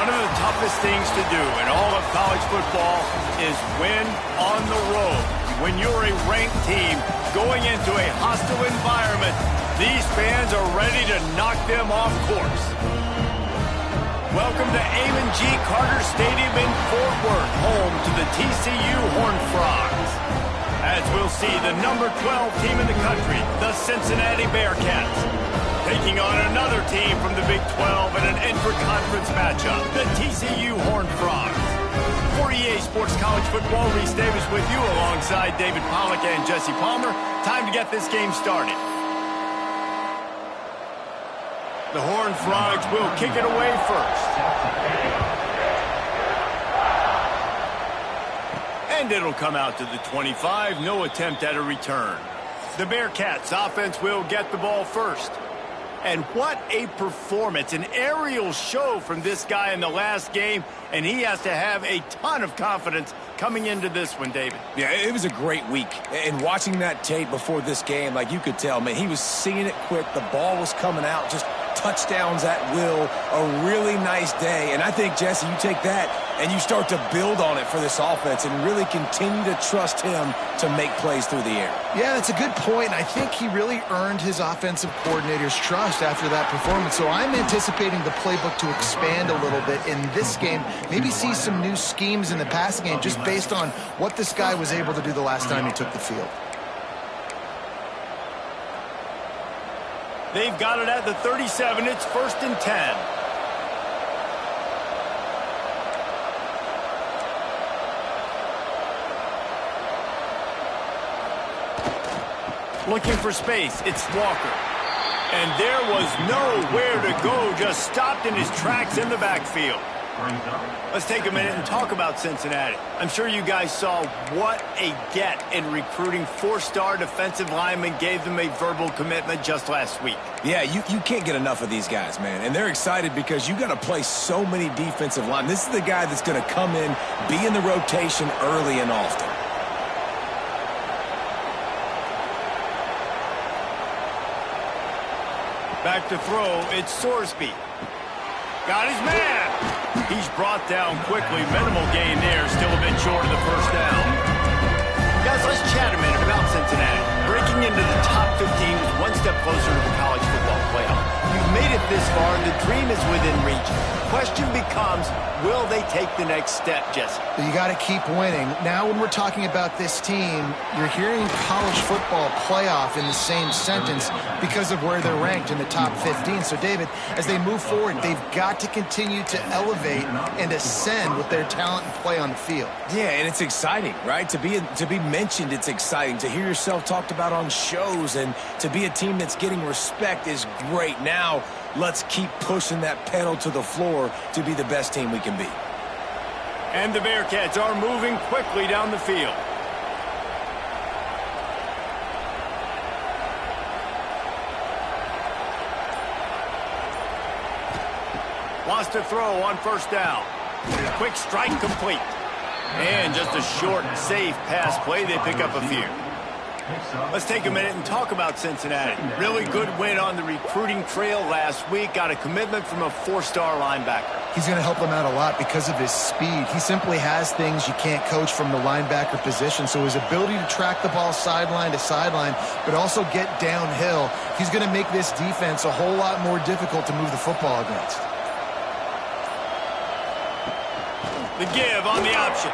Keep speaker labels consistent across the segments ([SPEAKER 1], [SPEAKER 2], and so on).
[SPEAKER 1] One of the toughest things to do in all of college football is win on the road. When you're a ranked team going into a hostile environment, these fans are ready to knock them off course. Welcome to Amon G. Carter Stadium in Fort Worth, home to the TCU Horned Frogs. As we'll see, the number 12 team in the country, the Cincinnati Bearcats, taking on another team from the Big 12 in an intra-conference matchup, the TCU Horned Frogs. For EA Sports College Football, Reese Davis with you alongside David Pollack and Jesse Palmer. Time to get this game started. The Horned Frogs will kick it away first. And it'll come out to the 25. No attempt at a return. The Bearcats offense will get the ball first. And what a performance, an aerial show from this guy in the last game, and he has to have a ton of confidence coming into this one, David.
[SPEAKER 2] Yeah, it was a great week. And watching that tape before this game, like you could tell, man, he was seeing it quick. The ball was coming out, just touchdowns at will. A really nice day. And I think, Jesse, you take that and you start to build on it for this offense and really continue to trust him to make plays through the air.
[SPEAKER 3] Yeah, that's a good point. I think he really earned his offensive coordinator's trust after that performance. So I'm anticipating the playbook to expand a little bit in this game. Maybe see some new schemes in the passing game just based on what this guy was able to do the last time he took the field.
[SPEAKER 1] They've got it at the 37. It's 1st and 10. Looking for space. It's Walker. And there was nowhere to go. Just stopped in his tracks in the backfield. Let's take a minute and talk about Cincinnati. I'm sure you guys saw what a get in recruiting. 4-star defensive linemen gave them a verbal commitment just last week.
[SPEAKER 2] Yeah, you can't get enough of these guys, man. And they're excited because you got to play so many defensive line. This is the guy that's going to come in, be in the rotation early and often.
[SPEAKER 1] Back to throw, it's Sorsby. Got his man. He's brought down quickly. Minimal gain there, still a bit short of the first down. Guys, let's chat a minute about Cincinnati. Breaking into the top 15 is one step closer to the college football playoff. You've made it this far, and the dream is within reach. Question becomes, will they take the next step, Jesse?
[SPEAKER 3] You got to keep winning. Now when we're talking about this team, you're hearing college football playoff in the same sentence because of where they're ranked in the top 15. So, David, as they move forward, they've got to continue to elevate and ascend with their talent and play on the field.
[SPEAKER 2] Yeah, and it's exciting, right? To be mentioned, it's exciting. To hear yourself talked about on shows and to be a team that's getting respect is great. Now, let's keep pushing that pedal to the floor to be the best team we can be.
[SPEAKER 1] And the Bearcats are moving quickly down the field. Lost a throw on 1st down. Quick strike complete. And just a short, safe pass play. They pick up a few. Let's take a minute and talk about Cincinnati. Really good win on the recruiting trail last week. Got a commitment from a 4-star linebacker.
[SPEAKER 3] He's going to help them out a lot because of his speed. He simply has things you can't coach from the linebacker position. So his ability to track the ball sideline to sideline, but also get downhill, he's going to make this defense a whole lot more difficult to move the football against.
[SPEAKER 1] The give on the option.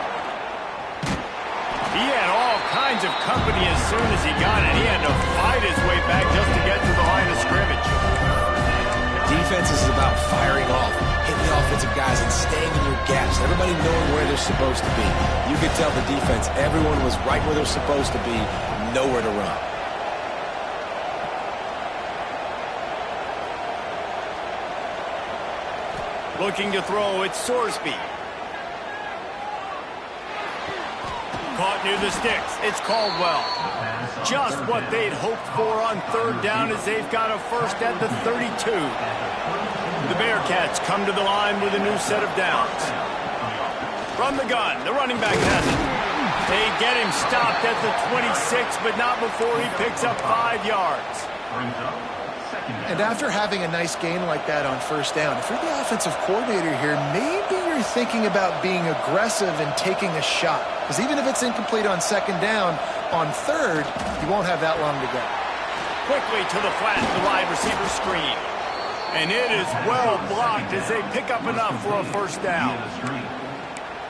[SPEAKER 1] He had all kinds of company as soon as he got it. He had to fight his way back just to get to the line of scrimmage.
[SPEAKER 2] Defense is about firing off, hitting the offensive guys, and staying in your gaps. Everybody knowing where they're supposed to be. You could tell the defense, everyone was right where they're supposed to be, nowhere to run.
[SPEAKER 1] Looking to throw, it's Sorsby. Caught near the sticks. It's Caldwell. Just what they'd hoped for on 3rd down as they've got a first at the 32. The Bearcats come to the line with a new set of downs. From the gun, the running back has it. They get him stopped at the 26, but not before he picks up 5 yards.
[SPEAKER 3] And after having a nice gain like that on first down, if you're the offensive coordinator here, maybe you're thinking about being aggressive and taking a shot. Because even if it's incomplete on second down, on third, you won't have that long to go.
[SPEAKER 1] Quickly to the flat, the wide receiver screen. And it is well blocked as they pick up enough for a first down.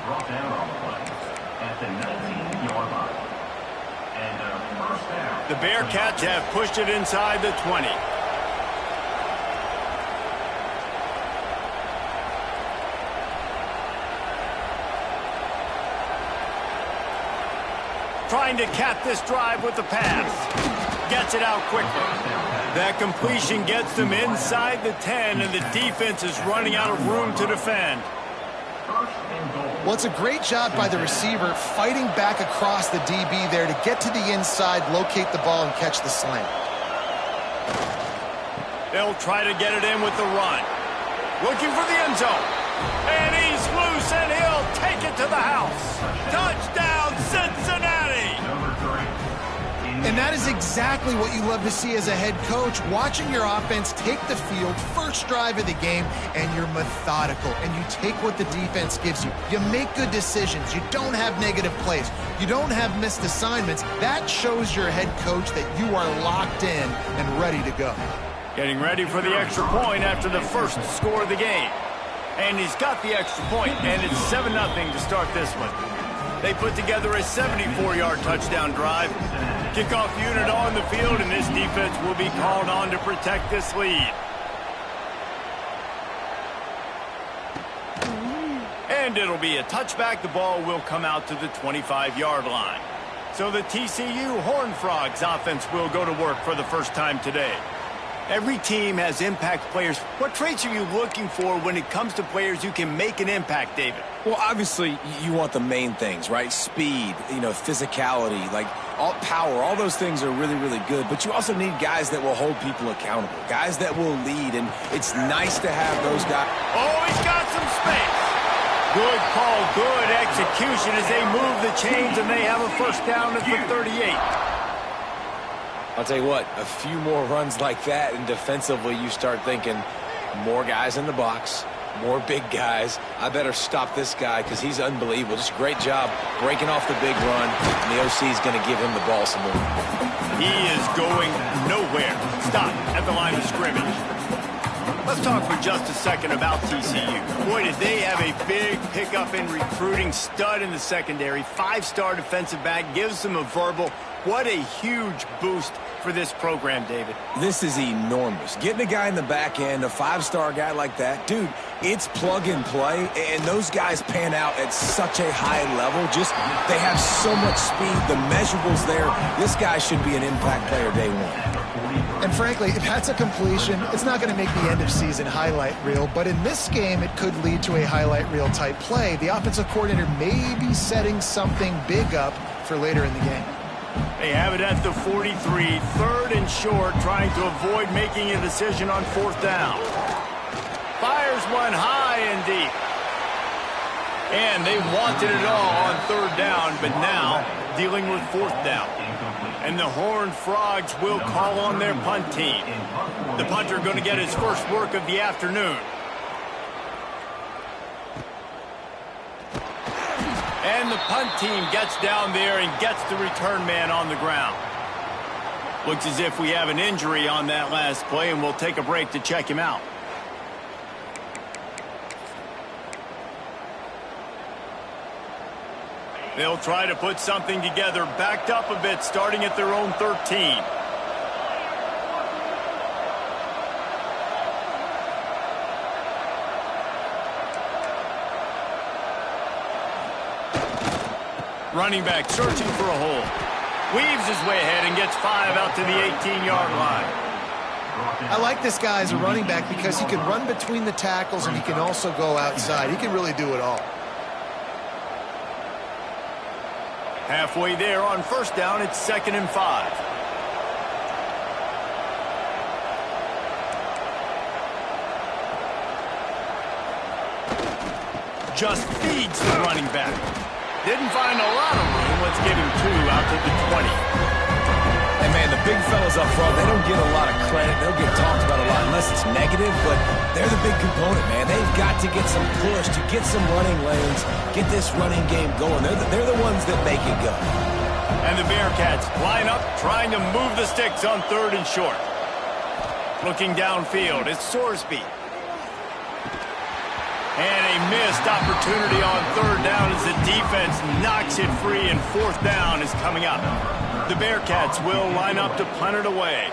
[SPEAKER 4] Brought down on the play at the 19-yard line. And first down.
[SPEAKER 1] The Bearcats have pushed it inside the 20. Trying to cap this drive with the pass. Gets it out quickly. That completion gets them inside the 10, and the defense is running out of room to defend.
[SPEAKER 3] Well, it's a great job by the receiver fighting back across the DB there to get to the inside, locate the ball, and catch the slant.
[SPEAKER 1] They'll try to get it in with the run. Looking for the end zone. And he's loose, and he'll take it to the house. Touchdown, Cincinnati!
[SPEAKER 3] And that is exactly what you love to see as a head coach, watching your offense take the field, first drive of the game, and you're methodical, and you take what the defense gives you. You make good decisions. You don't have negative plays. You don't have missed assignments. That shows your head coach that you are locked in and ready to go.
[SPEAKER 1] Getting ready for the extra point after the first score of the game. And he's got the extra point, and it's 7-0 to start this one. They put together a 74-yard touchdown drive. Kickoff unit on the field, and this defense will be called on to protect this lead. And it'll be a touchback. The ball will come out to the 25-yard line. So the TCU Horned Frogs offense will go to work for the first time today. Every team has impact players. What traits are you looking for when it comes to players who can make an impact, David?
[SPEAKER 2] Well, obviously, you want the main things, right? Speed, physicality, like all power. All those things are really, really good. But you also need guys that will hold people accountable, guys that will lead. And it's nice to have those guys.
[SPEAKER 1] Oh, he's got some space. Good call, good execution as they move the chains, and they have a first down at the 38.
[SPEAKER 2] I'll tell you what, a few more runs like that, and defensively you start thinking more guys in the box, more big guys. I better stop this guy because he's unbelievable. Just a great job breaking off the big run, and the OC is going to give him the ball some more.
[SPEAKER 1] He is going nowhere. Stop at the line of scrimmage. Let's talk for just a second about TCU. Boy, did they have a big pickup in recruiting. Stud in the secondary. 5-star defensive back. Gives them a verbal. What a huge boost for this program, David.
[SPEAKER 2] This is enormous. Getting a guy in the back end, a 5-star guy like that, dude, it's plug and play, and those guys pan out at such a high level. Just, they have so much speed. The measurables there. This guy should be an impact player day one.
[SPEAKER 3] And frankly, if that's a completion, it's not going to make the end-of-season highlight reel. But in this game, it could lead to a highlight reel type play. The offensive coordinator may be setting something big up for later in the game.
[SPEAKER 1] They have it at the 43, 3rd and short, trying to avoid making a decision on 4th down. Fires one high and deep. And they wanted it all on 3rd down, but now dealing with 4th down. And the Horned Frogs will call on their punt team. The punter going to get his first work of the afternoon. And the punt team gets down there and gets the return man on the ground. Looks as if we have an injury on that last play, and we'll take a break to check him out. They'll try to put something together, backed up a bit, starting at their own 13. Running back searching for a hole. Weaves his way ahead and gets 5 out to the 18-yard line.
[SPEAKER 3] I like this guy as a running back because he can run between the tackles and he can also go outside. He can really do it all.
[SPEAKER 1] Halfway there on 1st down, it's 2nd and 5. Just feeds the running back. Didn't find a lot of room. Let's give him 2 out to the 20.
[SPEAKER 2] And man, And the big fellas up front, they don't get a lot of credit. They'll get talked about a lot unless it's negative, but they're the big component, man. They've got to get some push to get some running lanes, get this running game going. They're the ones that make it go.
[SPEAKER 1] And the Bearcats line up, trying to move the sticks on 3rd and short. Looking downfield, it's Sorsby. And a missed opportunity on 3rd down as the defense knocks it free, and 4th down is coming up. The Bearcats will line up to punt it away.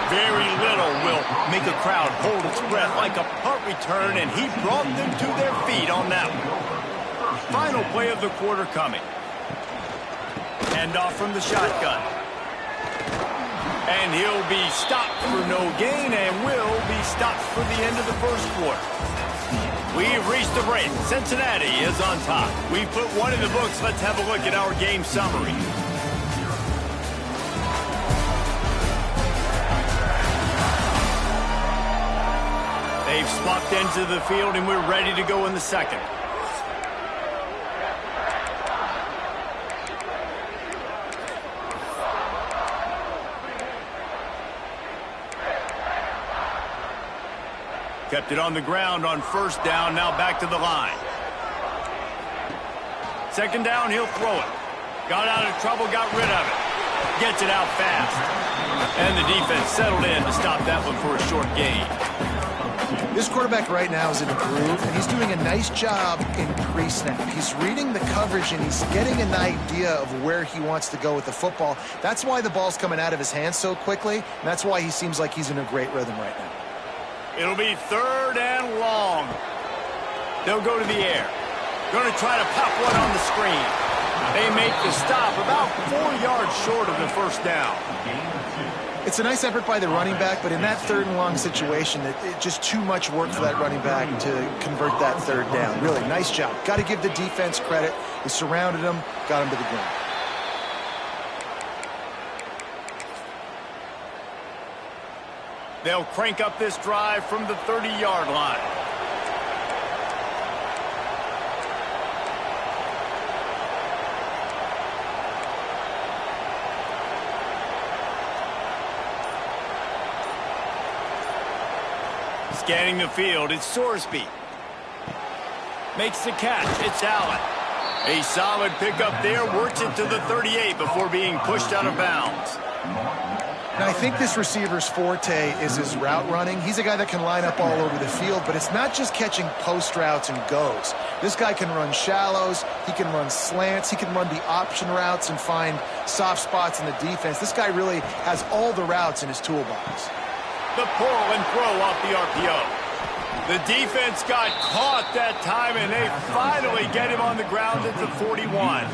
[SPEAKER 1] Very little will make a crowd hold its breath like a punt return, and he brought them to their feet on that one. Final play of the quarter coming. Hand off from the shotgun. And he'll be stopped for no gain and will be stopped for the end of the first quarter. We've reached the break. Cincinnati is on top. We put one in the books. Let's have a look at our game summary. They've swapped ends of the field, and we're ready to go in the second. Kept it on the ground on 1st down, now back to the line. 2nd down, he'll throw it. Got out of trouble, got rid of it. Gets it out fast. And the defense settled in to stop that one for a short gain.
[SPEAKER 3] This quarterback right now is in a groove, and he's doing a nice job in pre-snap. He's reading the coverage, and he's getting an idea of where he wants to go with the football. That's why the ball's coming out of his hands so quickly, and that's why he seems like he's in a great rhythm right now.
[SPEAKER 1] It'll be 3rd and long. They'll go to the air. Going to try to pop one on the screen. They make the stop about 4 yards short of the 1st down.
[SPEAKER 3] It's a nice effort by the running back, but in that 3rd and long situation, it just too much work for that running back to convert that 3rd down. Really, nice job. Got to give the defense credit. They surrounded him, got him to the ground.
[SPEAKER 1] They'll crank up this drive from the 30-yard line. Scanning the field, it's Sorsby. Makes the catch, it's Allen. A solid pickup there, works it to the 38 before being pushed out of bounds.
[SPEAKER 3] Now, I think this receiver's forte is his route running. He's a guy that can line up all over the field, but it's not just catching post routes and goes. This guy can run shallows, he can run slants, he can run the option routes and find soft spots in the defense. This guy really has all the routes in his toolbox.
[SPEAKER 1] The pull and throw off the RPO. The defense got caught that time, and they finally get him on the ground at the 41.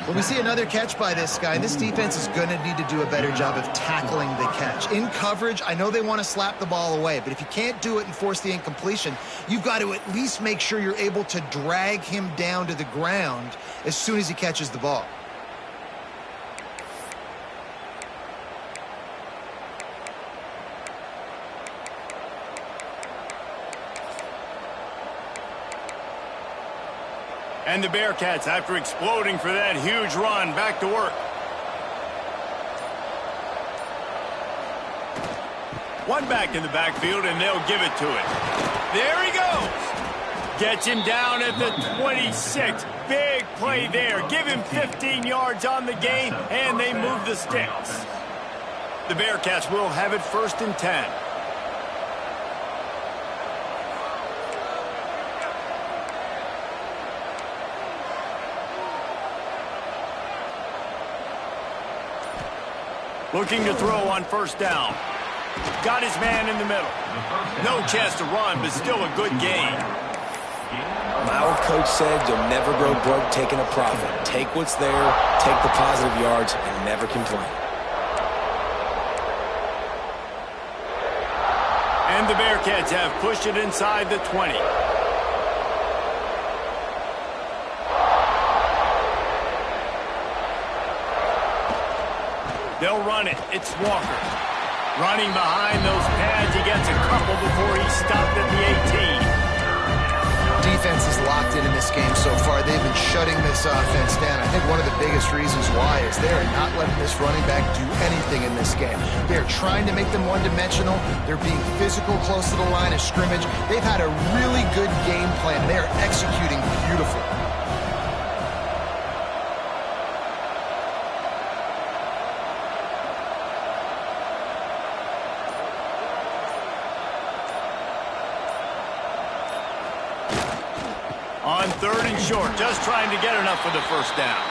[SPEAKER 3] When we see another catch by this guy, this defense is going to need to do a better job of tackling the catch. In coverage, I know they want to slap the ball away, but if you can't do it and force the incompletion, you've got to at least make sure you're able to drag him down to the ground as soon as he catches the ball.
[SPEAKER 1] And the Bearcats, after exploding for that huge run, back to work. One back in the backfield, and they'll give it to it. There he goes. Gets him down at the 26. Big play there. Give him 15 yards on the gain, and they move the sticks. The Bearcats will have it 1st and 10. Looking to throw on 1st down. Got his man in the middle. No chance to run, but still a good gain.
[SPEAKER 2] My old coach said you'll never grow broke taking a profit. Take what's there, take the positive yards, and never complain.
[SPEAKER 1] And the Bearcats have pushed it inside the 20. They'll run it. It's Walker. Running behind those pads. He gets a couple before he's stopped at the 18.
[SPEAKER 3] defense is locked in this game so far. They've been shutting this offense down. I think one of the biggest reasons why is they are not letting this running back do anything in this game. They're trying to make them one-dimensional. They're being physical close to the line of scrimmage. They've had a really good game plan. They are executing beautifully.
[SPEAKER 1] On 3rd and short, just trying to get enough for the first down.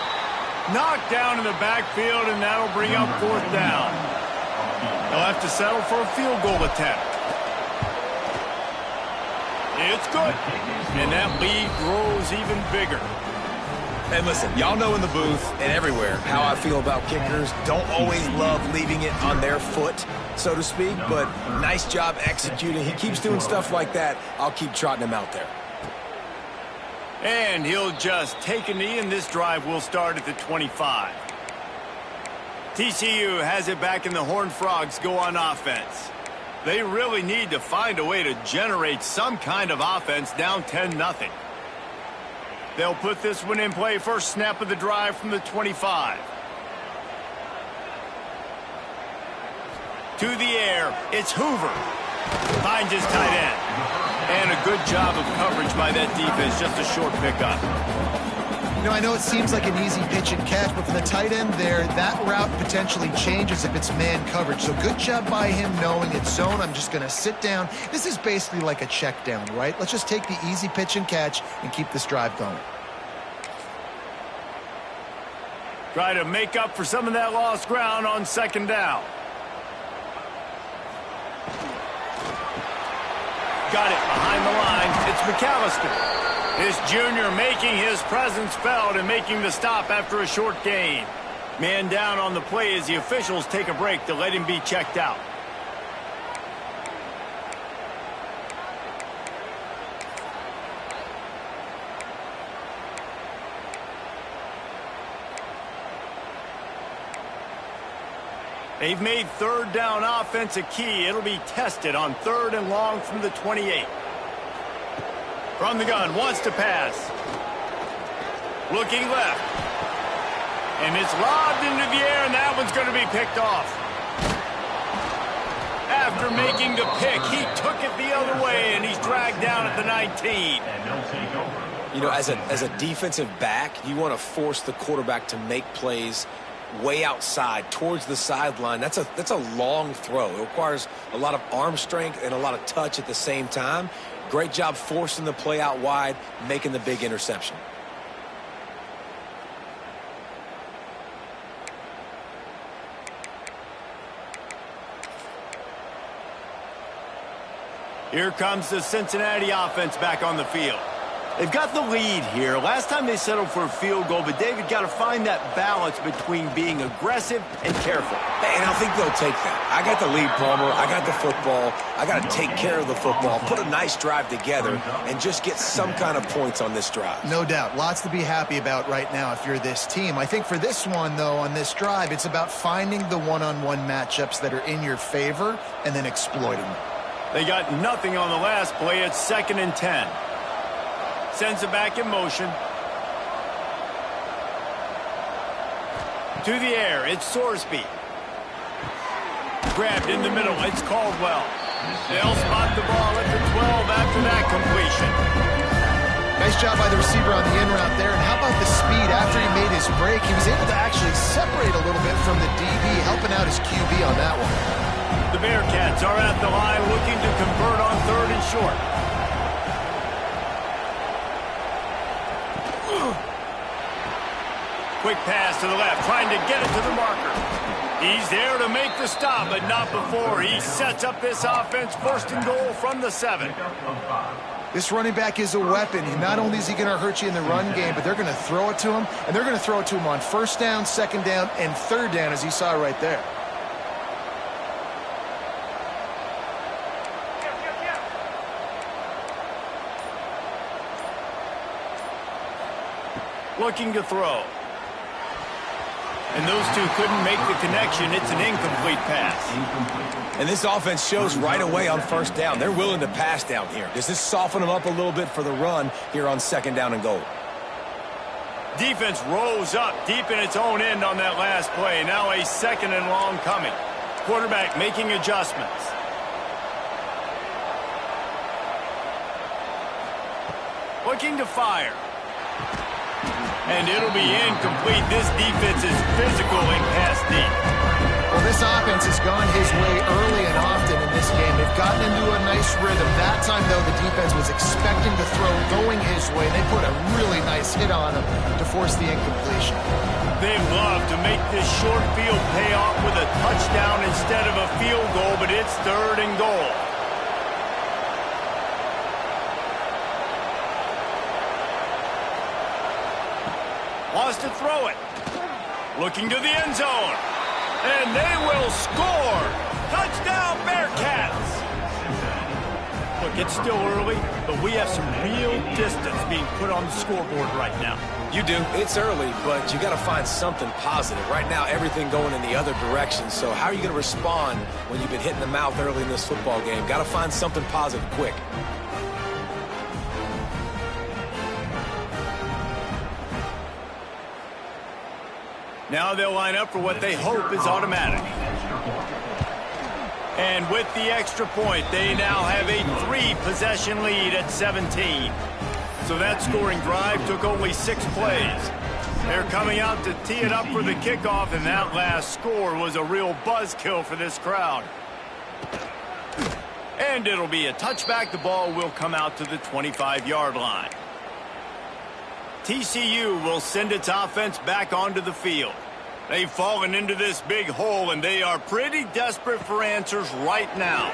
[SPEAKER 1] Knocked down in the backfield, and that'll bring up 4th down. They'll have to settle for a field goal attempt. It's good. And that lead grows even bigger.
[SPEAKER 2] And listen, y'all know in the booth and everywhere how I feel about kickers. Don't always love leaving it on their foot, so to speak, but nice job executing. He keeps doing stuff like that. I'll keep trotting him out there.
[SPEAKER 1] And he'll just take a knee, and this drive will start at the 25. TCU has it back, and the Horned Frogs go on offense. They really need to find a way to generate some kind of offense down 10-0. They'll put this one in play. First snap of the drive from the 25. To the air, it's Hoover. Finds his tight end. And a good job of coverage by that defense, just a short pickup.
[SPEAKER 3] You know, I know it seems like an easy pitch and catch, but for the tight end there, that route potentially changes if it's man coverage. So good job by him knowing it's zone. I'm just going to sit down. This is basically like a check down, right? Let's just take the easy pitch and catch and keep this drive going.
[SPEAKER 1] Try to make up for some of that lost ground on 2nd down. Got it behind the line. It's McAllister. This junior making his presence felt and making the stop after a short gain. Man down on the play as the officials take a break to let him be checked out. They've made 3rd down offense a key. It'll be tested on 3rd and long from the 28. From the gun, wants to pass. Looking left. And it's lobbed into the air, and that one's going to be picked off. After making the pick, he took it the other way, and he's dragged down at the 19.
[SPEAKER 2] You know, as a defensive back, you want to force the quarterback to make plays way outside towards the sideline. That's a long throw. It requires a lot of arm strength and a lot of touch at the same time. Great job forcing the play out wide, making the big interception.
[SPEAKER 1] Here comes the Cincinnati offense back on the field. They've got the lead here. Last time they settled for a field goal, but David got to find that balance between being aggressive and careful.
[SPEAKER 2] And I think they'll take that. I got the lead, Palmer. I got the football. I got to take care of the football, put a nice drive together, and just get some kind of points on this drive.
[SPEAKER 3] No doubt. Lots to be happy about right now if you're this team. I think for this one, though, on this drive, it's about finding the one-on-one matchups that are in your favor and then exploiting them.
[SPEAKER 1] They got nothing on the last play. It's 2nd and 10. Sends it back in motion. To the air, it's Sorsby. Grabbed in the middle, it's Caldwell. They'll spot the ball at the 12 after that completion.
[SPEAKER 3] Nice job by the receiver on the in route there. And how about the speed after he made his break? He was able to actually separate a little bit from the DB, helping out his QB on that one.
[SPEAKER 1] The Bearcats are at the line looking to convert on 3rd and short. Quick pass to the left, trying to get it to the marker. He's there to make the stop, but not before. He sets up this offense, 1st and goal from the 7.
[SPEAKER 3] This running back is a weapon. Not only is he going to hurt you in the run game, but they're going to throw it to him, and they're going to throw it to him on 1st down, 2nd down, and 3rd down, as you saw right there.
[SPEAKER 1] Looking to throw. And those two couldn't make the connection. It's an incomplete pass.
[SPEAKER 2] And this offense shows right away on first down. They're willing to pass down here. Does this soften them up a little bit for the run here on 2nd down and goal?
[SPEAKER 1] Defense rose up deep in its own end on that last play. Now a 2nd and long coming. Quarterback making adjustments. Looking to fire. And it'll be incomplete. This defense is physical and pass deep.
[SPEAKER 3] Well, this offense has gone his way early and often in this game. They've gotten into a nice rhythm. That time, though, the defense was expecting the throw going his way. They put a really nice hit on him to force the incompletion.
[SPEAKER 1] They love to make this short field pay off with a touchdown instead of a field goal, but it's 3rd and goal. Wants to throw it. Looking to the end zone. And they will score. Touchdown, Bearcats. Look, it's still early, but we have some real distance being put on the scoreboard right now.
[SPEAKER 2] You do. It's early, but you got to find something positive. Right now, everything going in the other direction. So how are you going to respond when you've been hit in the mouth early in this football game? Got to find something positive quick.
[SPEAKER 1] Now they'll line up for what they hope is automatic. And with the extra point, they now have a 3-possession lead at 17. So that scoring drive took only 6 plays. They're coming out to tee it up for the kickoff, and that last score was a real buzzkill for this crowd. And it'll be a touchback. The ball will come out to the 25-yard line. TCU will send its offense back onto the field. They've fallen into this big hole, and they are pretty desperate for answers right now.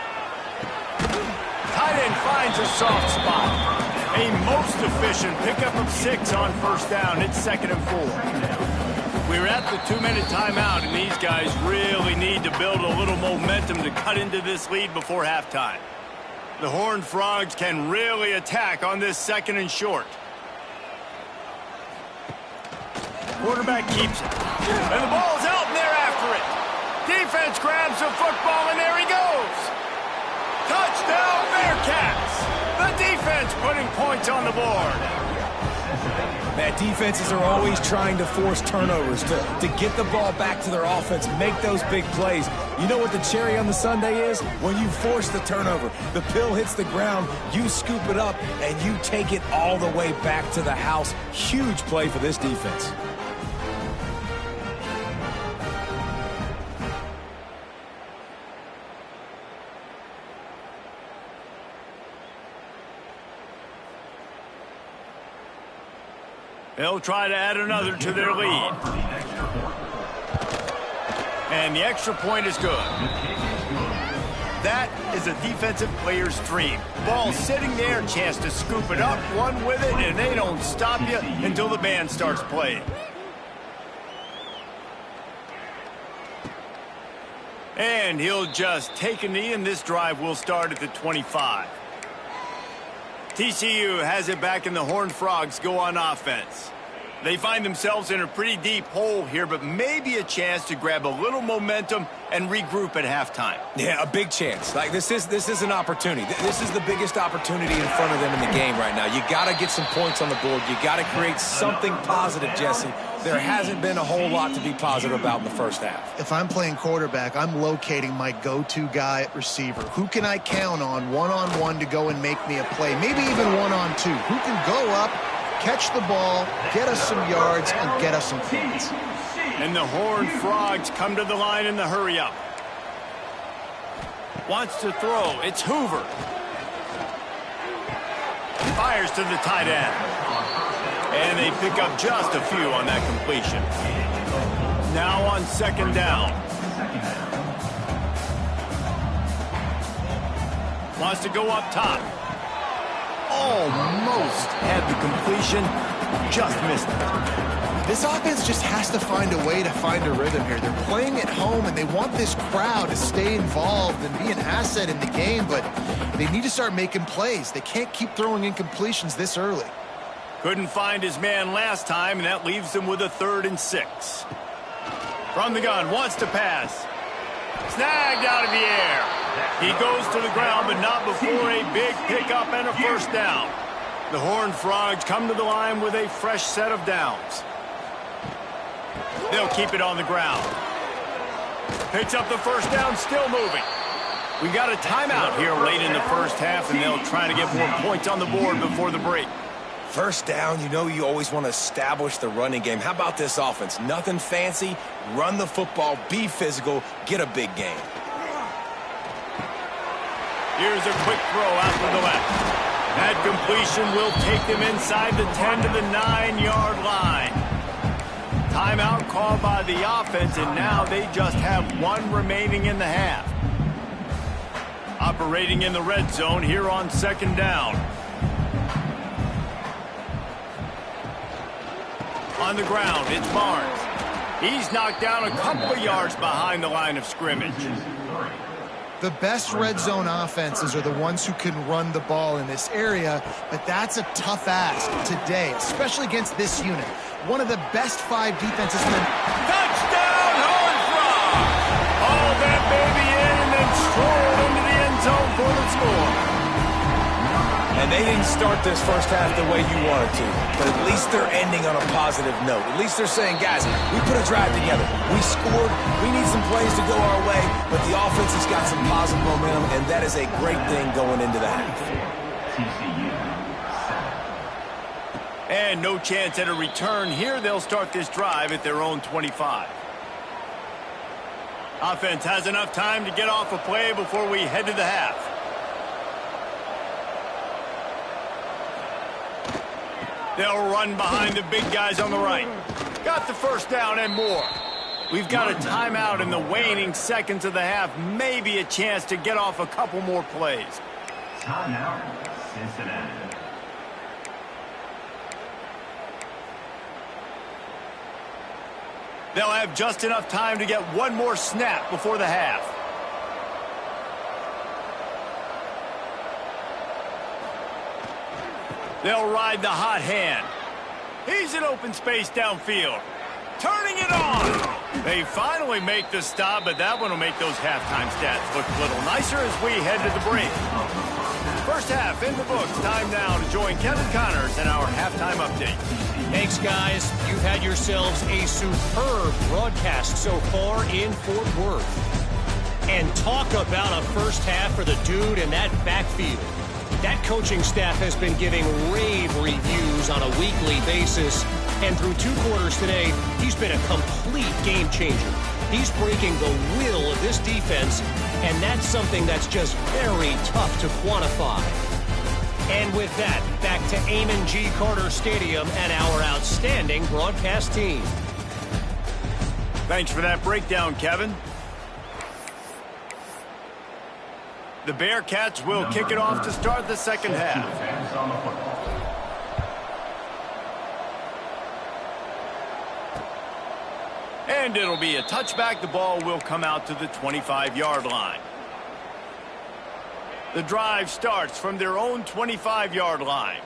[SPEAKER 1] Tight end finds a soft spot. A most efficient pickup of 6 on first down. It's 2nd and 4. We're at the 2-minute timeout, and these guys really need to build a little momentum to cut into this lead before halftime. The Horned Frogs can really attack on this 2nd and short. Quarterback keeps it. And the ball's out, and they're after it. Defense grabs the football, and there he goes. Touchdown, Bearcats. The defense putting points on the board.
[SPEAKER 2] Man, defenses are always trying to force turnovers, to get the ball back to their offense, make those big plays. You know what the cherry on the sundae is? When you force the turnover, the pill hits the ground, you scoop it up, and you take it all the way back to the house. Huge play for this defense.
[SPEAKER 1] They'll try to add another to their lead. And the extra point is good. That is a defensive player's dream. Ball sitting there, chance to scoop it up, run with it, and they don't stop you until the band starts playing. And he'll just take a knee, and this drive will start at the 25. TCU has it back, and the Horned Frogs go on offense. They find themselves in a pretty deep hole here, but maybe a chance to grab a little momentum and regroup at halftime.
[SPEAKER 2] Yeah, a big chance. Like this is an opportunity. This is the biggest opportunity in front of them in the game right now. You got to get some points on the board. You got to create something positive, Jesse. There hasn't been a whole lot to be positive about in the first half.
[SPEAKER 3] If I'm playing quarterback, I'm locating my go-to guy at receiver. Who can I count on one-on-one to go and make me a play? Maybe even one-on-two. Who can go up, catch the ball, get us some yards, and get us some points?
[SPEAKER 1] And the Horned Frogs come to the line in the hurry-up. Wants to throw. It's Hoover. Fires to the tight end. And they pick up just a few on that completion. Now on 2nd down. Wants to go up top. Almost had the completion. Just missed it.
[SPEAKER 3] This offense just has to find a way to find a rhythm here. They're playing at home, and they want this crowd to stay involved and be an asset in the game, but they need to start making plays. They can't keep throwing incompletions this early.
[SPEAKER 1] Couldn't find his man last time, and that leaves them with a 3rd and 6. From the gun, wants to pass. Snagged out of the air. He goes to the ground, but not before a big pickup and a first down. The Horned Frogs come to the line with a fresh set of downs. They'll keep it on the ground. Picks up the first down, still moving. We got a timeout here late in the first half, and they'll try to get more points on the board before the break.
[SPEAKER 2] First down, you know you always want to establish the running game. How about this offense? Nothing fancy. Run the football, be physical, get a big gain.
[SPEAKER 1] Here's a quick throw out to the left. That completion will take them inside the 10 to the 9-yard line. Timeout called by the offense, and now they just have one remaining in the half. Operating in the red zone here on second down. On the ground, it's Barnes. He's knocked down a couple of yards behind the line of scrimmage.
[SPEAKER 3] The best red zone offenses are the ones who can run the ball in this area, but that's a tough ask today, especially against this unit. One of the best 5 defenses in the...
[SPEAKER 1] Touchdown, Horned Frogs! Hauled that baby in and then strolled into the end zone for the score.
[SPEAKER 2] And they didn't start this first half the way you wanted to, but at least they're ending on a positive note. At least they're saying, guys, we put a drive together. We scored. We need some plays to go our way, but the offense has got some positive momentum, and that is a great thing going into the half.
[SPEAKER 4] TCU 7.
[SPEAKER 1] And no chance at a return here. They'll start this drive at their own 25. Offense has enough time to get off a play before we head to the half. They'll run behind the big guys on the right. Got the first down and more. We've got a timeout in the waning seconds of the half. Maybe a chance to get off a couple more plays.
[SPEAKER 4] Timeout, Cincinnati.
[SPEAKER 1] They'll have just enough time to get one more snap before the half. They'll ride the hot hand. He's in open space downfield. Turning it on. They finally make the stop, but that one will make those halftime stats look a little nicer as we head to the break. First half in the books. Time now to join Kevin Connors in our halftime update.
[SPEAKER 5] Thanks, guys. You've had yourselves a superb broadcast so far in Fort Worth. And talk about a first half for the dude in that backfield. That coaching staff has been giving rave reviews on a weekly basis. And through 2 quarters today, he's been a complete game changer. He's breaking the will of this defense, and that's something that's just very tough to quantify. And with that, back to Amon G. Carter Stadium and our outstanding broadcast team.
[SPEAKER 1] Thanks for that breakdown, Kevin. The Bearcats will kick it off to start the second half. And it'll be a touchback. The ball will come out to the 25-yard line. The drive starts from their own 25-yard line.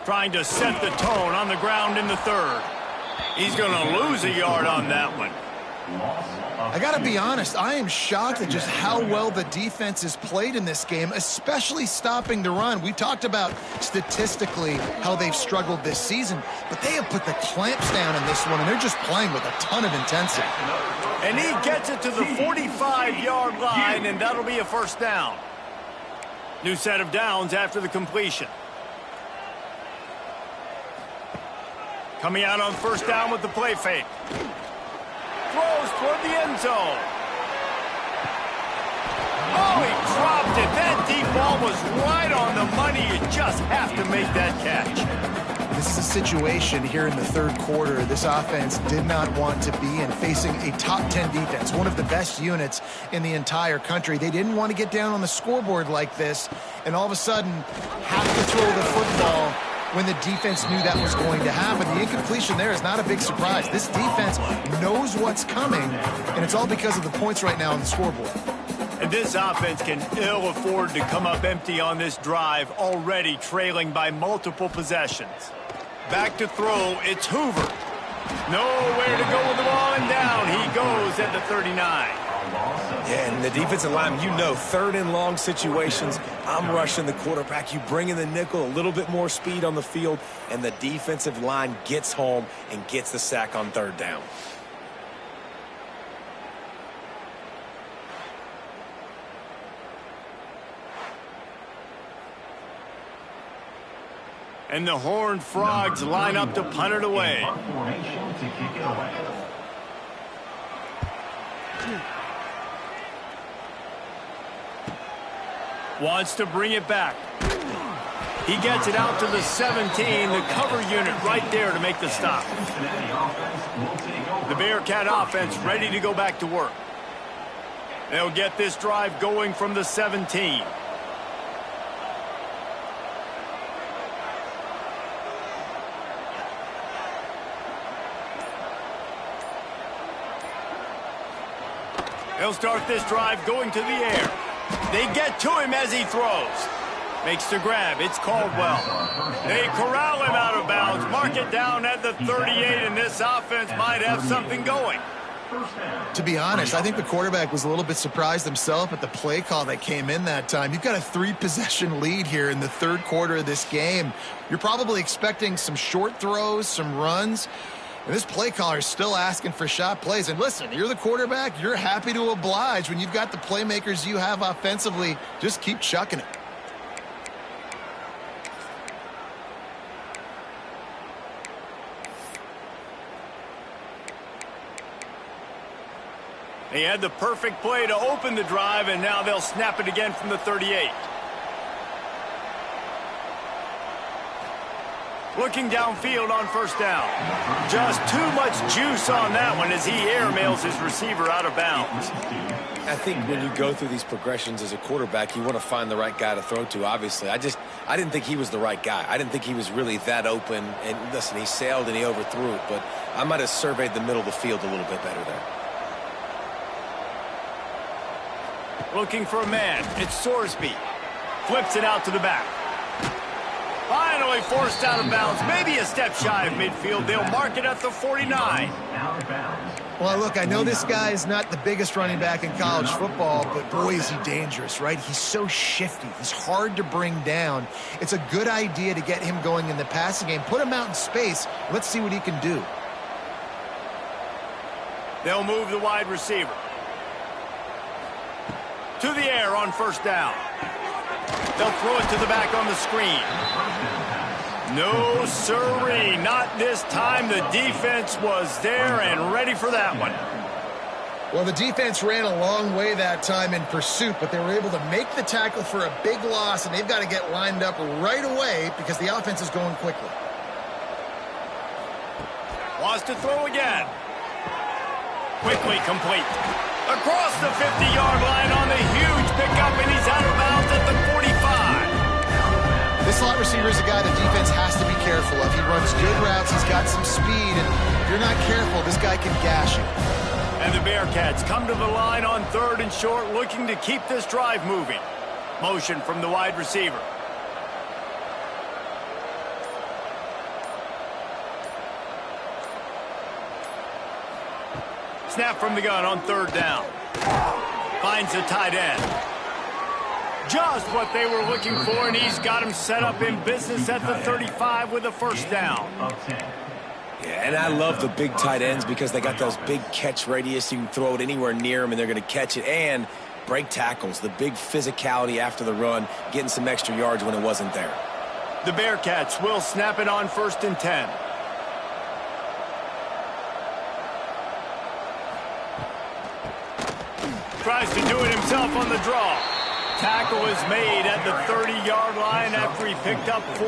[SPEAKER 1] Trying to set the tone on the ground in the third. He's going to lose a yard on that one.
[SPEAKER 3] I got to be honest, I am shocked at just how well the defense has played in this game, especially stopping the run. We talked about statistically how they've struggled this season, but they have put the clamps down in this one, and they're just playing with a ton of intensity.
[SPEAKER 1] And he gets it to the 45-yard line, and that'll be a first down. New set of downs after the completion. Coming out on first down with the play fake. Throws toward the end zone. Oh, he dropped it. That deep ball was right on the money. You just have to make that catch.
[SPEAKER 3] This is a situation here in the third quarter this offense did not want to be in, facing a top 10 defense, one of the best units in the entire country. They didn't want to get down on the scoreboard like this, and all of a sudden have to throw the football when the defense knew that was going to happen. The incompletion there is not a big surprise. This defense knows what's coming, and it's all because of the points right now on the scoreboard.
[SPEAKER 1] And this offense can ill afford to come up empty on this drive, already trailing by multiple possessions. Back to throw, it's Hoover. Nowhere to go with the ball, and down he goes at the 39.
[SPEAKER 2] Yeah, and the defensive line, you know, third and long situations, I'm rushing the quarterback. You bring in the nickel, a little bit more speed on the field, and the defensive line gets home and gets the sack on third down.
[SPEAKER 1] And the Horned Frogs line up to punt it away. Wants to bring it back. He gets it out to the 17, the cover unit right there to make the stop. The Bearcat offense ready to go back to work. They'll get this drive going from the 17. They'll start this drive going to the air. They get to him as he throws. Makes the grab. It's Caldwell. They corral him out of bounds. Mark it down at the 38, and this offense might have something going.
[SPEAKER 3] To be honest, I think the quarterback was a little bit surprised himself at the play call that came in that time. You've got a 3-possession lead here in the third quarter of this game. You're probably expecting some short throws, some runs. And this play caller is still asking for shot plays. And listen, you're the quarterback. You're happy to oblige. When you've got the playmakers you have offensively, just keep chucking it.
[SPEAKER 1] They had the perfect play to open the drive, and now they'll snap it again from the 38. Looking downfield on first down. Just too much juice on that one as he airmails his receiver out of bounds.
[SPEAKER 2] I think when you go through these progressions as a quarterback, you want to find the right guy to throw to, obviously. I didn't think he was the right guy. I didn't think he was really that open. And listen, he sailed and he overthrew it, but I might have surveyed the middle of the field a little bit better there.
[SPEAKER 1] Looking for a man. It's Sorsby. Flips it out to the back. Finally forced out of bounds. Maybe a step shy of midfield. They'll mark it at the 49.
[SPEAKER 3] Well, look, I know this guy is not the biggest running back in college football, but boy, is he dangerous, right? He's so shifty. He's hard to bring down. It's a good idea to get him going in the passing game. Put him out in space. Let's see what he can do.
[SPEAKER 1] They'll move the wide receiver. To the air on first down. They'll throw it to the back on the screen. No, sirree, not this time. The defense was there and ready for that one.
[SPEAKER 3] Well, the defense ran a long way that time in pursuit, but they were able to make the tackle for a big loss, and they've got to get lined up right away because the offense is going quickly.
[SPEAKER 1] Wants to throw again. Quickly complete. Across the 50-yard line on the huge pickup, and he's out of bounds at the 45.
[SPEAKER 3] This slot receiver is a guy the defense has to be careful of. He runs good routes. He's got some speed, and if you're not careful, this guy can gash you.
[SPEAKER 1] And the Bearcats come to the line on third and short, looking to keep this drive moving. Motion from the wide receiver. Snap from the gun on third down. Finds the tight end. Just what they were looking for, and he's got him set up in business at the 35 with a first down.
[SPEAKER 2] Yeah, and I love the big tight ends because they got those big catch radius. You can throw it anywhere near them, and they're going to catch it. And break tackles, the big physicality after the run, getting some extra yards when it wasn't there.
[SPEAKER 1] The Bearcats will snap it on first and 10. Tries to do it himself on the draw. Tackle is made at the 30-yard line after he picked up 4.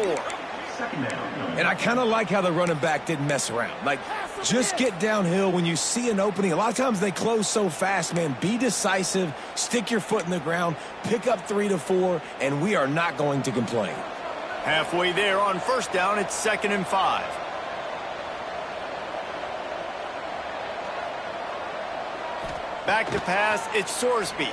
[SPEAKER 2] And I kind of like how the running back didn't mess around. Like, just get downhill when you see an opening. A lot of times they close so fast, man. Be decisive, stick your foot in the ground, pick up 3 to 4, and we are not going to complain.
[SPEAKER 1] Halfway there on first down, it's 2nd and 5. Back to pass, it's Sorsby.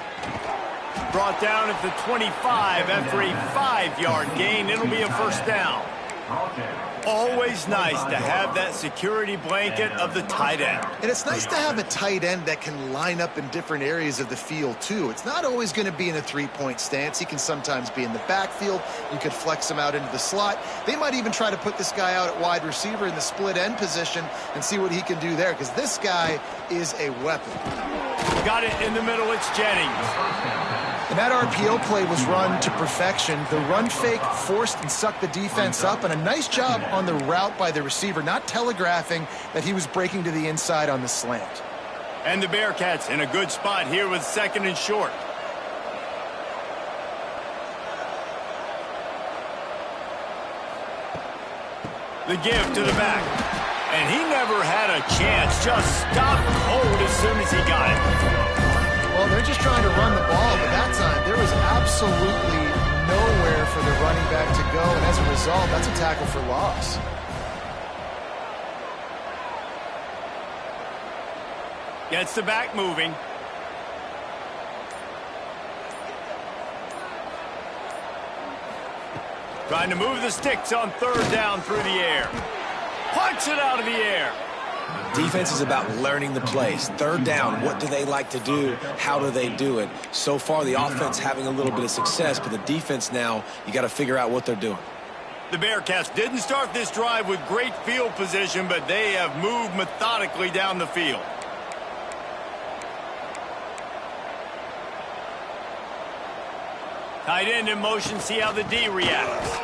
[SPEAKER 1] Brought down at the 25 after a 5-yard gain. It'll be a first down.
[SPEAKER 4] Brought down.
[SPEAKER 1] Always nice to have that security blanket of the tight end.
[SPEAKER 3] And it's nice to have a tight end that can line up in different areas of the field, too. It's not always going to be in a three-point stance. He can sometimes be in the backfield. You could flex him out into the slot. They might even try to put this guy out at wide receiver in the split end position and see what he can do there, because this guy is a weapon.
[SPEAKER 1] Got it in the middle. It's Jennings.
[SPEAKER 3] And that RPO play was run to perfection. The run fake forced and sucked the defense up, and a nice job on the route by the receiver, not telegraphing that he was breaking to the inside on the slant.
[SPEAKER 1] And the Bearcats in a good spot here with 2nd and short. The give to the back. And he never had a chance. Just stopped cold as soon as he got it.
[SPEAKER 3] Well, they're just trying to run the ball, but that time there was absolutely nowhere for the running back to go, and as a result, that's a tackle for loss.
[SPEAKER 1] Gets the back moving. Trying to move the sticks on 3rd down through the air. Punch it out of the air.
[SPEAKER 2] Defense is about learning the plays. 3rd down, what do they like to do? How do they do it? So far, the offense having a little bit of success, but the defense now, you got to figure out what they're doing.
[SPEAKER 1] The Bearcats didn't start this drive with great field position, but they have moved methodically down the field. Tight end in motion, see how the D reacts.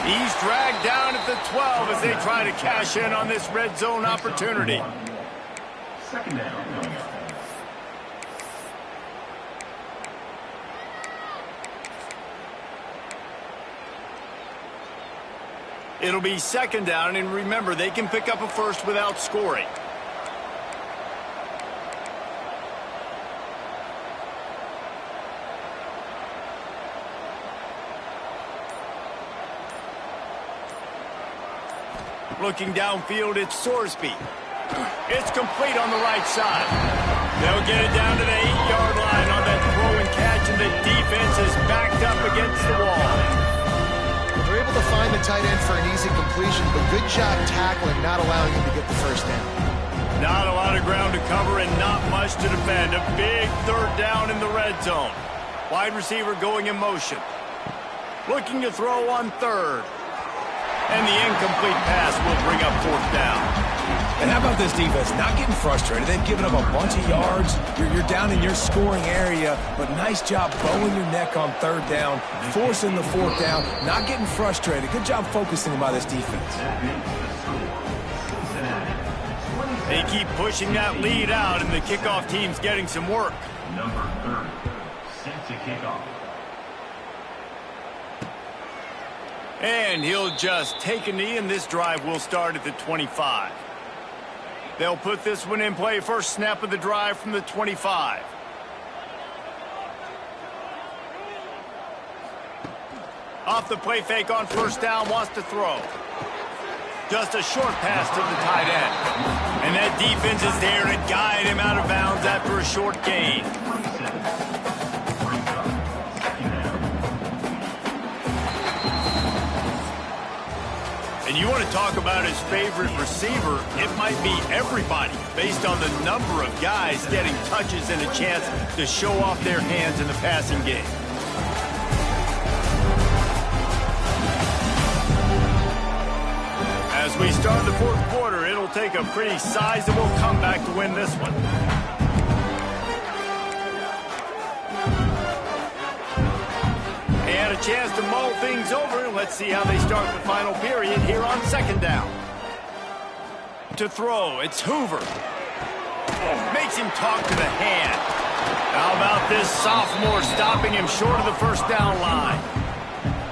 [SPEAKER 1] He's dragged down at the 12 as they try to cash in on this red zone opportunity.
[SPEAKER 4] 2nd down.
[SPEAKER 1] It'll be 2nd down, and remember, they can pick up a first without scoring. Looking downfield, it's Sorsby. It's complete on the right side. They'll get it down to the 8-yard line on that throw and catch, and the defense is backed up against the wall.
[SPEAKER 3] They're able to find the tight end for an easy completion, but good job tackling, not allowing him to get the first down.
[SPEAKER 1] Not a lot of ground to cover and not much to defend. A big 3rd down in the red zone. Wide receiver going in motion. Looking to throw on 3rd. And the incomplete pass will bring up 4th down.
[SPEAKER 2] And how about this defense? Not getting frustrated. They've given up a bunch of yards. You're down in your scoring area, but nice job bowing your neck on 3rd down, forcing the 4th down, not getting frustrated. Good job focusing by this defense.
[SPEAKER 1] They keep pushing that lead out, and the kickoff team's getting some work.
[SPEAKER 4] Number 30, set to kick off.
[SPEAKER 1] And he'll just take a knee, and this drive will start at the 25. They'll put this one in play. First snap of the drive from the 25. Off the play fake on 1st down, wants to throw. Just a short pass to the tight end. And that defense is there to guide him out of bounds after a short gain. And you want to talk about his favorite receiver, it might be everybody, based on the number of guys getting touches and a chance to show off their hands in the passing game. As we start the 4th quarter, it'll take a pretty sizable comeback to win this one. And a chance to mull things over. Let's see how they start the final period here on 2nd down. To throw, it's Hoover. Makes him talk to the hand. How about this sophomore stopping him short of the 1st down line?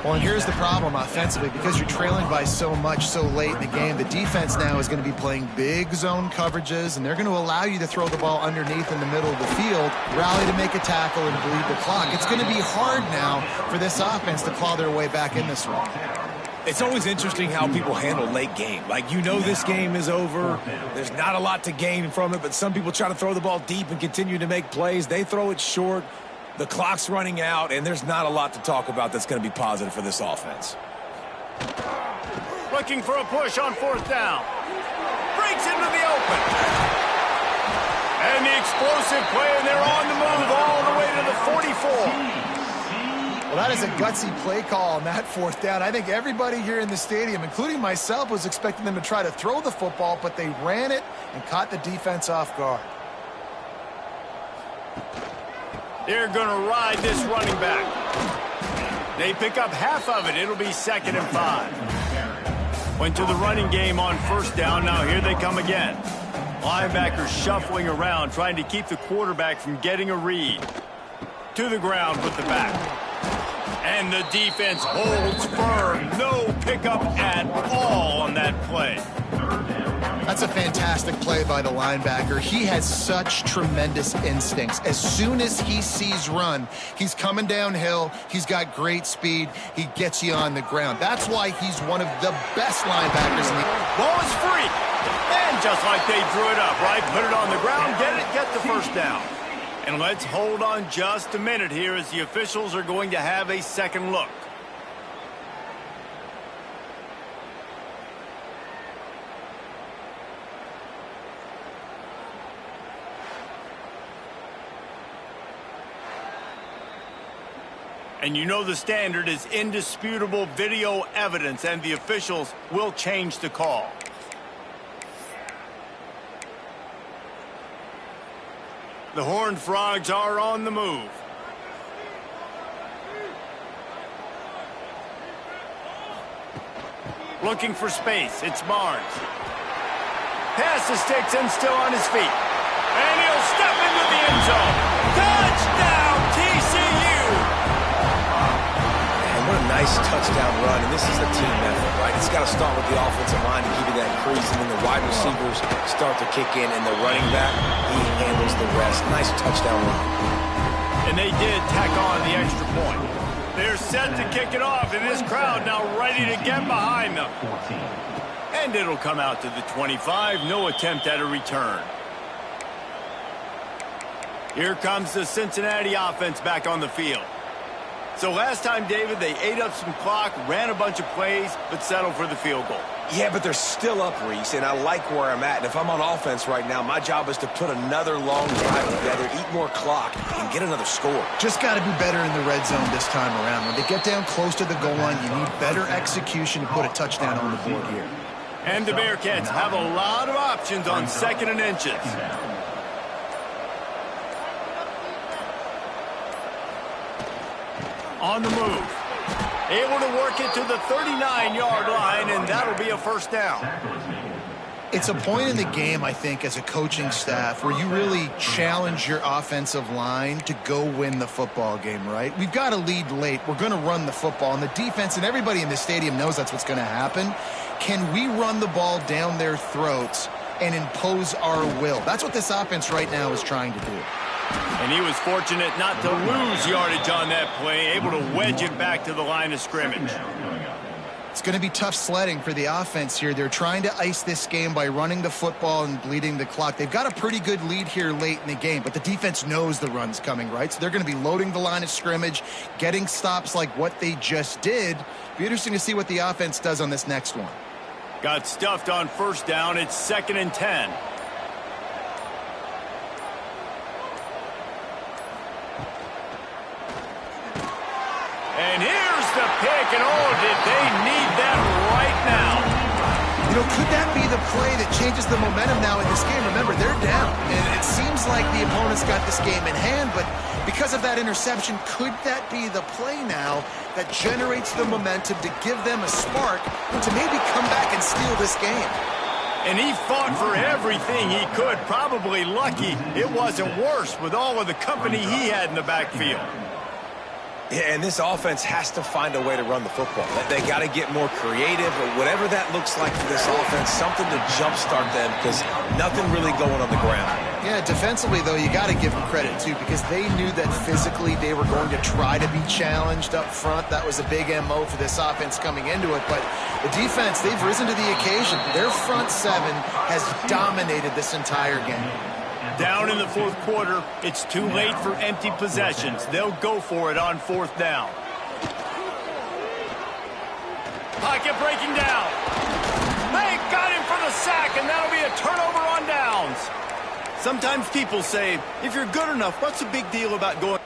[SPEAKER 3] Well, and here's the problem offensively. Because you're trailing by so much so late in the game, the defense now is going to be playing big zone coverages, and they're going to allow you to throw the ball underneath in the middle of the field, rally to make a tackle, and bleed the clock. It's going to be hard now for this offense to claw their way back in this one.
[SPEAKER 2] It's always interesting how people handle late game. Like, you know this game is over. There's not a lot to gain from it, but some people try to throw the ball deep and continue to make plays. They throw it short. The clock's running out, and there's not a lot to talk about that's going to be positive for this offense.
[SPEAKER 1] looking for a push on 4th down. Breaks into the open. And the explosive play, and they're on the move all the way to the 44.
[SPEAKER 3] Well, that is a gutsy play call on that 4th down. I think everybody here in the stadium, including myself, was expecting them to try to throw the football, but they ran it and caught the defense off guard.
[SPEAKER 1] They're going to ride this running back. They pick up half of it. It'll be 2nd and 5. Went to the running game on 1st down. Now here they come again. Linebackers shuffling around, trying to keep the quarterback from getting a read. To the ground with the back. And the defense holds firm. No pickup at all on that play.
[SPEAKER 3] That's a fantastic play by the linebacker. He has such tremendous instincts. As soon as he sees run, he's coming downhill. He's got great speed. He gets you on the ground. That's why he's one of the best linebackers in the league.
[SPEAKER 1] Ball is free. And just like they drew it up, right? Put it on the ground, get the 1st down. And let's hold on just a minute here as the officials are going to have a second look. And you know the standard is indisputable video evidence, and the officials will change the call. The Horned Frogs are on the move. Looking for space. It's Barnes. Pass the sticks and still on his feet. And he'll step into the end zone. Touchdown, TCU!
[SPEAKER 2] And what a nice touchdown run. And this is a team effort, right? It's got to start with the offensive line to give you that crease. And then the wide receivers start to kick in. And the running back, he handles the rest. Nice touchdown run.
[SPEAKER 1] And they did tack on the extra point. They're set to kick it off, and this crowd now ready to get behind them. And it'll come out to the 25. No attempt at a return. Here comes the Cincinnati offense back on the field. So last time, David, they ate up some clock, ran a bunch of plays, but settled for the field goal.
[SPEAKER 2] Yeah, but they're still up, Reese, and I like where I'm at. And if I'm on offense right now, my job is to put another long drive together, eat more clock, and get another score.
[SPEAKER 3] Just got to be better in the red zone this time around. When they get down close to the goal line, you need better execution to put a touchdown on the board here.
[SPEAKER 1] And the Bearcats have a lot of options on 2nd and inches. On the move. Able to work it to the 39-yard line, and that'll be a 1st down.
[SPEAKER 3] It's a point in the game, I think, as a coaching staff where you really challenge your offensive line to go win the football game, right? We've got a lead late. We're going to run the football, and the defense and everybody in the stadium knows that's what's going to happen. Can we run the ball down their throats and impose our will? That's what this offense right now is trying to do.
[SPEAKER 1] And he was fortunate not to lose yardage on that play, able to wedge it back to the line of scrimmage.
[SPEAKER 3] It's going to be tough sledding for the offense here. They're trying to ice this game by running the football and bleeding the clock. They've got a pretty good lead here late in the game, but the defense knows the run's coming, right? So they're going to be loading the line of scrimmage, getting stops like what they just did. Be interesting to see what the offense does on this next one.
[SPEAKER 1] Got stuffed on 1st down. It's 2nd and 10. And here's the pick, and oh, did they need that right now.
[SPEAKER 3] You know, could that be the play that changes the momentum now in this game? Remember, they're down, and it seems like the opponent's got this game in hand, but because of that interception, could that be the play now that generates the momentum to give them a spark to maybe come back and steal this game?
[SPEAKER 1] And he fought for everything he could, probably lucky it wasn't worse with all of the company he had in the backfield.
[SPEAKER 2] Yeah, and this offense has to find a way to run the football. They got to get more creative, or whatever that looks like for this offense, something to jumpstart them, because nothing really going on the ground.
[SPEAKER 3] Yeah, defensively, though, you got to give them credit, too, because they knew that physically they were going to try to be challenged up front. That was a big MO for this offense coming into it. But the defense, they've risen to the occasion. Their front seven has dominated this entire game.
[SPEAKER 1] Down in the 4th quarter, it's too late for empty possessions. They'll go for it on 4th down. Pocket breaking down. Sometimes people say, if you're good enough, what's the big deal about going...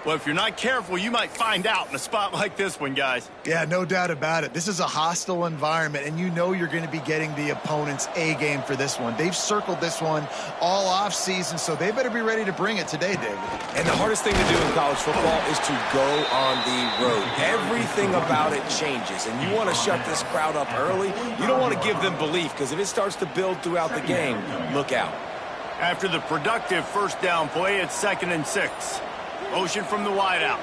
[SPEAKER 1] Well, if you're not careful, you might find out in a spot like this one, guys.
[SPEAKER 3] Yeah, no doubt about it. This is a hostile environment, and you know you're going to be getting the opponent's A-game for this one. They've circled this one all off-season, so they better be ready to bring it today, David.
[SPEAKER 2] And the hardest thing to do in college football is to go on the road. Everything about it changes, and you want to shut this crowd up early. You don't want to give them belief, because if it starts to build throughout the game, look out.
[SPEAKER 1] After the productive first down play, it's 2nd and 6. Motion from the wideout.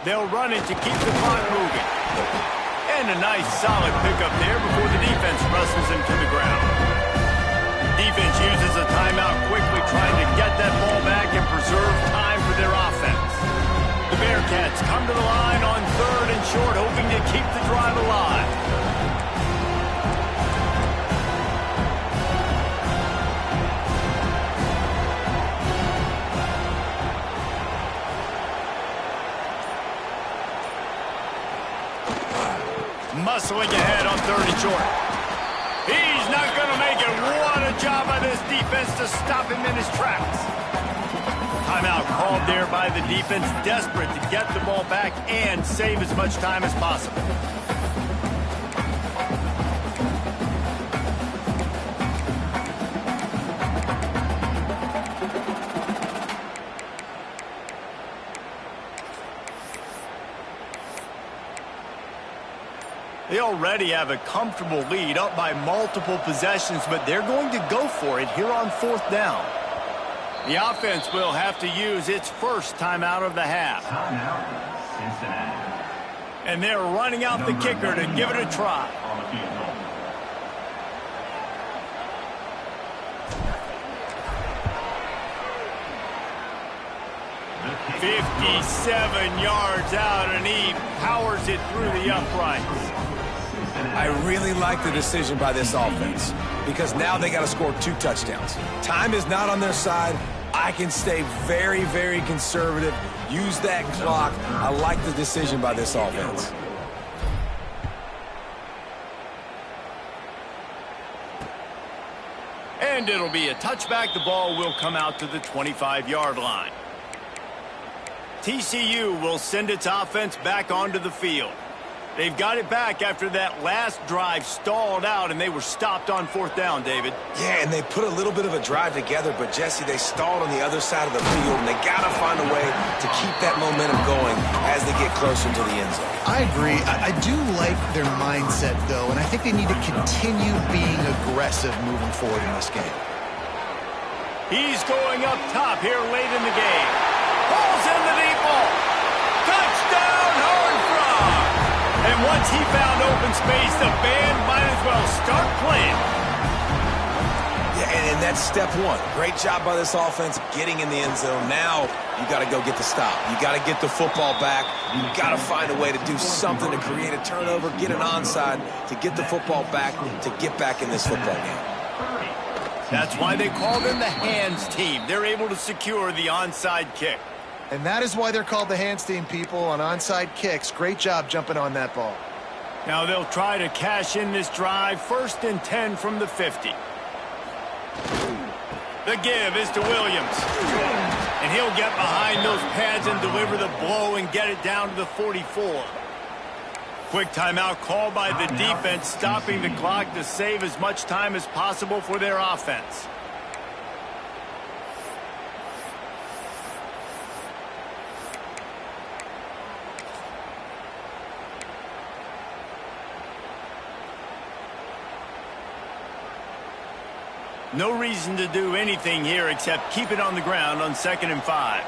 [SPEAKER 1] They'll run it to keep the clock moving. And a nice solid pickup there before the defense wrestles him to the ground. Defense uses a timeout quickly, trying to get that ball back and preserve time for their offense. The Bearcats come to the line on 3rd and short, hoping to keep the drive alive. Muscling ahead on 3rd and short. He's not going to make it. What a job by this defense to stop him in his tracks. Timeout called there by the defense, desperate to get the ball back and save as much time as possible. They already have a comfortable lead, up by multiple possessions, but they're going to go for it here on 4th down. The offense will have to use its first timeout of the half.
[SPEAKER 4] Timeout, Cincinnati.
[SPEAKER 1] And they're running out the kicker to give it a try.
[SPEAKER 4] On the field goal.
[SPEAKER 1] 57 yards out, and he powers it through the uprights.
[SPEAKER 2] I really like the decision by this offense because now they got to score 2 touchdowns. Time is not on their side. I can stay very, very conservative. Use that clock. I like the decision by this offense.
[SPEAKER 1] And it'll be a touchback. The ball will come out to the 25-yard line. TCU will send its offense back onto the field. They've got it back after that last drive stalled out, and they were stopped on 4th down, David.
[SPEAKER 2] Yeah, and they put a little bit of a drive together, but, Jesse, they stalled on the other side of the field, and they got to find a way to keep that momentum going as they get closer to the end zone.
[SPEAKER 3] I agree. I do like their mindset, though, and I think they need to continue being aggressive moving forward in this game.
[SPEAKER 1] He's going up top here late in the game. Pulls in the deep ball. Touchdown, Horned Frog! And once he found open space, the band might as well start playing.
[SPEAKER 2] Yeah, and that's step 1. Great job by this offense getting in the end zone. Now you got to go get the stop. You got to get the football back. You got to find a way to do something to create a turnover, get an onside, to get the football back, to get back in this football game.
[SPEAKER 1] That's why they call them the hands team. They're able to secure the onside kick.
[SPEAKER 3] And that is why they're called the hands team, people, on onside kicks. Great job jumping on that ball.
[SPEAKER 1] Now they'll try to cash in this drive. 1st and 10 from the 50. The give is to Williams. And he'll get behind those pads and deliver the blow and get it down to the 44. Quick timeout called by the defense, stopping the clock to save as much time as possible for their offense. No reason to do anything here except keep it on the ground on 2nd and 5.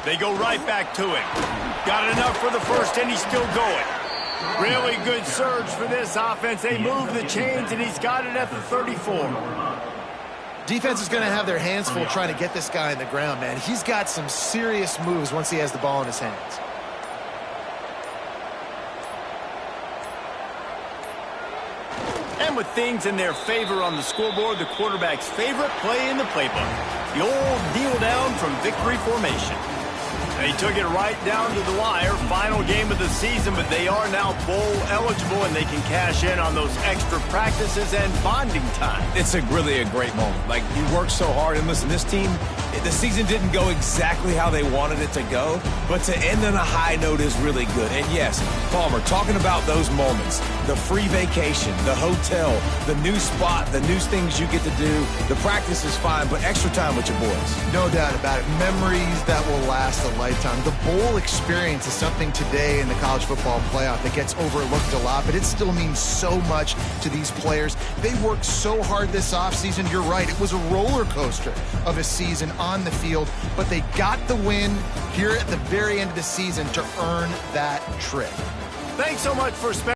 [SPEAKER 1] They go right back to him. Got enough for the first, and he's still going. Really good surge for this offense. They move the chains, and he's got it at the 34.
[SPEAKER 3] Defense is going to have their hands full trying to get this guy on the ground, man. He's got some serious moves once he has the ball in his hands.
[SPEAKER 1] And with things in their favor on the scoreboard, the quarterback's favorite play in the playbook, the old kneel down from victory formation. They took it right down to the wire, final game of the season, but they are now bowl eligible, and they can cash in on those extra practices and bonding time.
[SPEAKER 2] It's really a great moment. Like, you work so hard, and listen, this team, the season didn't go exactly how they wanted it to go, but to end on a high note is really good. And yes, Palmer, talking about those moments, the free vacation, the hotel, the new spot, the new things you get to do, the practice is fine, but extra time with your boys.
[SPEAKER 3] No doubt about it. Memories that will last a lifetime. The bowl experience is something today in the college football playoff that gets overlooked a lot, but it still means so much to these players. They worked so hard this offseason. You're right. It was a roller coaster of a season on the field, but they got the win here at the very end of the season to earn that trip.
[SPEAKER 1] Thanks so much for spending